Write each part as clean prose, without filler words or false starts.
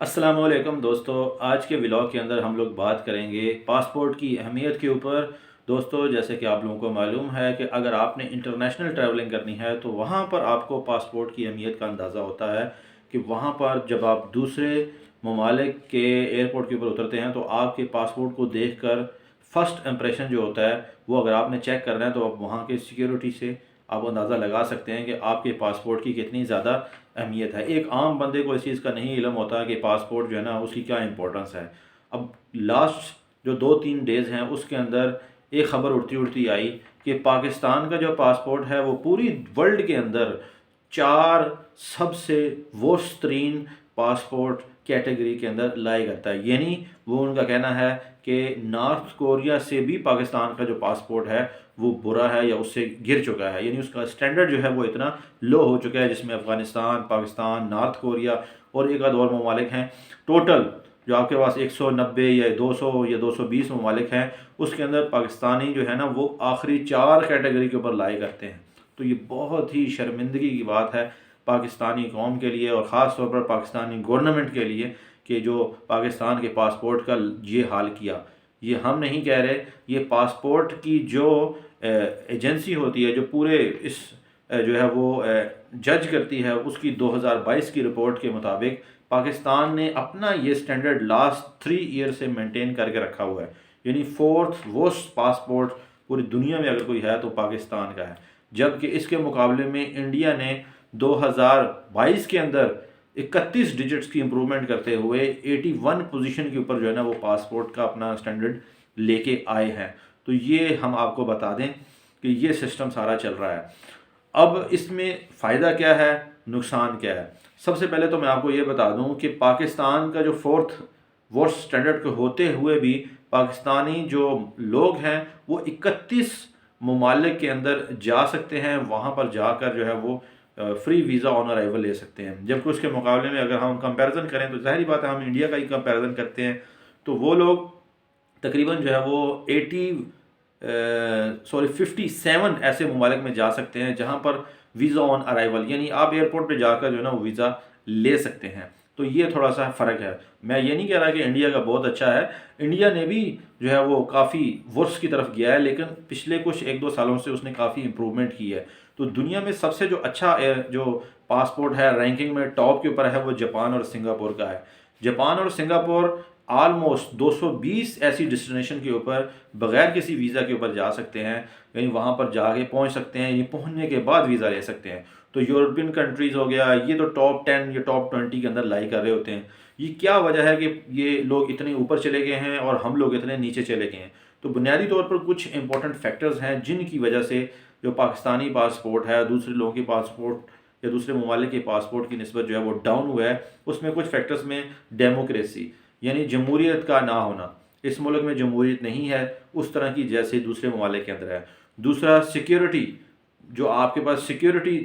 السلام علیکم دوستو، آج کے ولاگ کے اندر ہم لوگ بات کریں گے پاسپورٹ کی اہمیت کے اوپر۔ دوستو، جیسے کہ آپ لوگوں کو معلوم ہے کہ اگر آپ نے انٹرنیشنل ٹریولنگ کرنی ہے تو وہاں پر آپ کو پاسپورٹ کی اہمیت کا اندازہ ہوتا ہے کہ وہاں پر جب آپ دوسرے ممالک کے ایئرپورٹ کے اوپر اترتے ہیں تو آپ کے پاسپورٹ کو دیکھ کر فرسٹ امپریشن جو ہوتا ہے وہ اگر آپ نے چیک کرنا ہے تو آپ وہاں کے سیکیورٹی سے آپ اندازہ لگا سکتے ہیں کہ آپ کے پاسپورٹ کی کتنی زیادہ اہمیت ہے۔ ایک عام بندے کو اس چیز کا نہیں علم ہوتا کہ پاسپورٹ جو ہے نا اس کی کیا امپورٹنس ہے۔ اب لاسٹ جو 2-3 ڈیز ہیں اس کے اندر ایک خبر اڑتی آئی کہ پاکستان کا جو پاسپورٹ ہے وہ پوری ورلڈ کے اندر 4 سب سے ورسٹ ترین پاسپورٹ کیٹیگری کے اندر لایا کرتا ہے، یعنی وہ ان کا کہنا ہے کہ نارتھ کوریا سے بھی پاکستان کا جو پاسپورٹ ہے وہ برا ہے یا اس سے گر چکا ہے، یعنی اس کا سٹینڈرڈ جو ہے وہ اتنا لو ہو چکا ہے، جس میں افغانستان، پاکستان، نارتھ کوریا اور ایک آدھ اور ممالک ہیں۔ ٹوٹل جو آپ کے پاس 190 یا 200 یا 220 ممالک ہیں، اس کے اندر پاکستانی جو ہے نا وہ آخری 4 کیٹیگری کے اوپر لائے کرتے ہیں۔ تو یہ بہت ہی شرمندگی کی بات ہے پاکستانی قوم کے لیے اور خاص طور پر پاکستانی گورنمنٹ کے لیے کہ جو پاکستان کے پاسپورٹ کا یہ حال کیا۔ یہ ہم نہیں کہہ رہے، یہ پاسپورٹ کی جو ایجنسی ہوتی ہے جو پورے اس جو ہے وہ جج کرتی ہے، اس کی 2022 کی رپورٹ کے مطابق پاکستان نے اپنا یہ سٹینڈرڈ لاسٹ 3 ایئر سے مینٹین کر کے رکھا ہوا ہے، یعنی 4th ورسٹ پاسپورٹ پوری دنیا میں اگر کوئی ہے تو پاکستان کا ہے، جبکہ اس کے مقابلے میں انڈیا نے 2022 کے اندر 31 ڈیجٹس کی امپرومنٹ کرتے ہوئے 81 پوزیشن کے اوپر جو ہے نا وہ پاسپورٹ کا اپنا سٹینڈرڈ لے کے آئے ہیں۔ تو یہ ہم آپ کو بتا دیں کہ یہ سسٹم سارا چل رہا ہے۔ اب اس میں فائدہ کیا ہے، نقصان کیا ہے؟ سب سے پہلے تو میں آپ کو یہ بتا دوں کہ پاکستان کا جو 4th ورسٹ سٹینڈرڈ کے ہوتے ہوئے بھی پاکستانی جو لوگ ہیں وہ 31 ممالک کے اندر جا سکتے ہیں، وہاں پر جا کر جو ہے وہ فری ویزا آن ارائیول لے سکتے ہیں، جبکہ اس کے مقابلے میں اگر ہم کمپیریزن کریں تو ظاہری بات ہے ہم انڈیا کا ہی کمپیریزن کرتے ہیں تو وہ لوگ تقریباً جو ہے وہ 57 ایسے ممالک میں جا سکتے ہیں جہاں پر ویزا آن ارائیول، یعنی آپ ایئرپورٹ پہ جا کر جو ہے نا وہ ویزا لے سکتے ہیں۔ تو یہ تھوڑا سا فرق ہے۔ میں یہ نہیں کہہ رہا کہ انڈیا کا بہت اچھا ہے، انڈیا نے بھی جو ہے وہ کافی ورس کی طرف گیا ہے، لیکن پچھلے کچھ 1-2 سالوں سے اس نے کافی امپرومنٹ کی ہے۔ تو دنیا میں سب سے جو اچھا جو پاسپورٹ ہے رینکنگ میں ٹاپ کے اوپر ہے وہ جاپان اور سنگاپور کا ہے۔ جاپان اور سنگاپور آلموسٹ 220 ایسی ڈسٹینیشن کے اوپر بغیر کسی ویزا کے اوپر جا سکتے ہیں، یعنی وہاں پر جا کے پہنچ سکتے ہیں، یعنی پہنچنے کے بعد ویزا لے سکتے ہیں۔ تو یورپین کنٹریز ہو گیا، یہ تو ٹاپ 10 یا ٹاپ 20 کے اندر لائی کر رہے ہوتے ہیں۔ یہ کیا وجہ ہے کہ یہ لوگ اتنے اوپر چلے گئے ہیں اور ہم لوگ اتنے نیچے چلے گئے ہیں؟ تو بنیادی طور پر کچھ امپورٹنٹ فیکٹرز ہیں جن کی وجہ سے جو پاکستانی پاسپورٹ ہے دوسرے لوگوں کے پاسپورٹ یا دوسرے ممالک کے پاسپورٹ کی نسبت جو ہے وہ ڈاؤن ہوا ہے۔ اس میں کچھ فیکٹرز میں ڈیموکریسی، یعنی جمہوریت کا نہ ہونا، اس ملک میں جمہوریت نہیں ہے اس طرح کی جیسے دوسرے ممالک کے اندر ہے۔ دوسرا سیکیورٹی، جو آپ کے پاس سیکیورٹی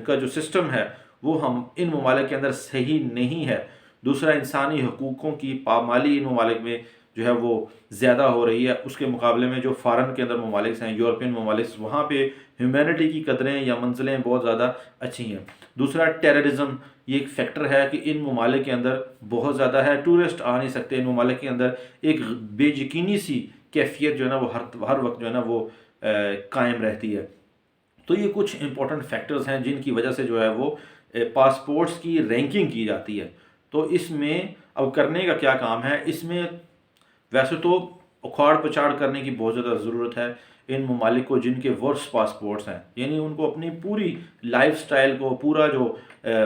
کا جو سسٹم ہے وہ ہم ان ممالک کے اندر صحیح نہیں ہے۔ دوسرا انسانی حقوقوں کی پامالی ان ممالک میں جو ہے وہ زیادہ ہو رہی ہے، اس کے مقابلے میں جو فارن کے اندر ممالک ہیں، یورپین ممالک، وہاں پہ ہیومینٹی کی قدریں یا منزلیں بہت زیادہ اچھی ہیں۔ دوسرا ٹیررزم، یہ ایک فیکٹر ہے کہ ان ممالک کے اندر بہت زیادہ ہے، ٹورسٹ آ نہیں سکتے ان ممالک کے اندر، ایک بے یقینی سی کیفیت جو ہے نا وہ ہر وقت جو ہے نا وہ قائم رہتی ہے۔ تو یہ کچھ امپورٹنٹ فیکٹرز ہیں جن کی وجہ سے جو ہے وہ پاسپورٹس کی رینکنگ کی جاتی ہے۔ تو اس میں اب کرنے کا کیا کام ہے؟ اس میں ویسے تو اکھاڑ پچھاڑ کرنے کی بہت زیادہ ضرورت ہے ان ممالک کو جن کے ورس پاسپورٹس ہیں، یعنی ان کو اپنی پوری لائف سٹائل کو، پورا جو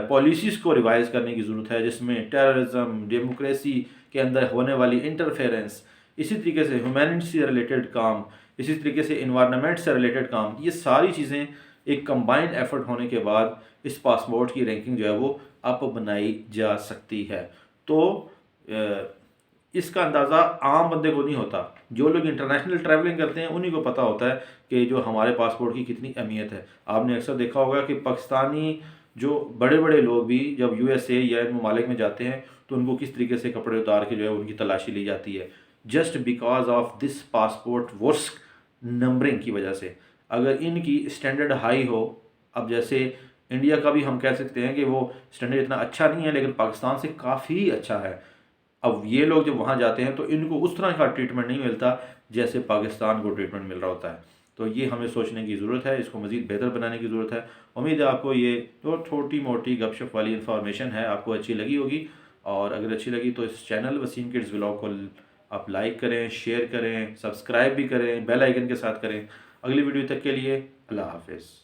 پالیسیز کو ریوائز کرنے کی ضرورت ہے، جس میں ٹیررزم، ڈیموکریسی کے اندر ہونے والی انٹرفیرنس، اسی طریقے سے ہیومینٹی سے ریلیٹڈ کام، اسی طریقے سے انوائرنمنٹ سے ریلیٹڈ کام، یہ ساری چیزیں ایک کمبائنڈ ایفرٹ ہونے کے بعد اس پاسپورٹ کی رینکنگ جو ہے وہ اپ بنائی جا سکتی ہے۔ تو اس کا اندازہ عام بندے کو نہیں ہوتا، جو لوگ انٹرنیشنل ٹریولنگ کرتے ہیں انہی کو پتہ ہوتا ہے کہ جو ہمارے پاسپورٹ کی کتنی اہمیت ہے۔ آپ نے اکثر دیکھا ہوگا کہ پاکستانی جو بڑے بڑے لوگ بھی جب یو ایس اے یا ان ممالک میں جاتے ہیں تو ان کو کس طریقے سے کپڑے اتار کے جو ہے ان کی تلاشی لی جاتی ہے، just because of this passport ورس نمبرنگ کی وجہ سے۔ اگر ان کی اسٹینڈرڈ ہائی ہو، اب جیسے انڈیا کا بھی ہم کہہ سکتے ہیں کہ وہ اسٹینڈرڈ اتنا اچھا نہیں ہے، لیکن پاکستان سے کافی اچھا ہے۔ اب یہ لوگ جب وہاں جاتے ہیں تو ان کو اس طرح کا ٹریٹمنٹ نہیں ملتا جیسے پاکستان کو ٹریٹمنٹ مل رہا ہوتا ہے۔ تو یہ ہمیں سوچنے کی ضرورت ہے، اس کو مزید بہتر بنانے کی ضرورت ہے۔ امید ہے آپ کو یہ جو چھوٹی موٹی گپ شپ والی انفارمیشن ہے آپ کو اچھی لگی ہوگی، اور اگر اچھی لگی تو اس چینل وسیم کڈز ولاگ کو آپ لائک کریں، شیئر کریں، سبسکرائب بھی کریں، بیل آئیکن کے ساتھ کریں۔ اگلی ویڈیو تک کے لیے اللہ حافظ۔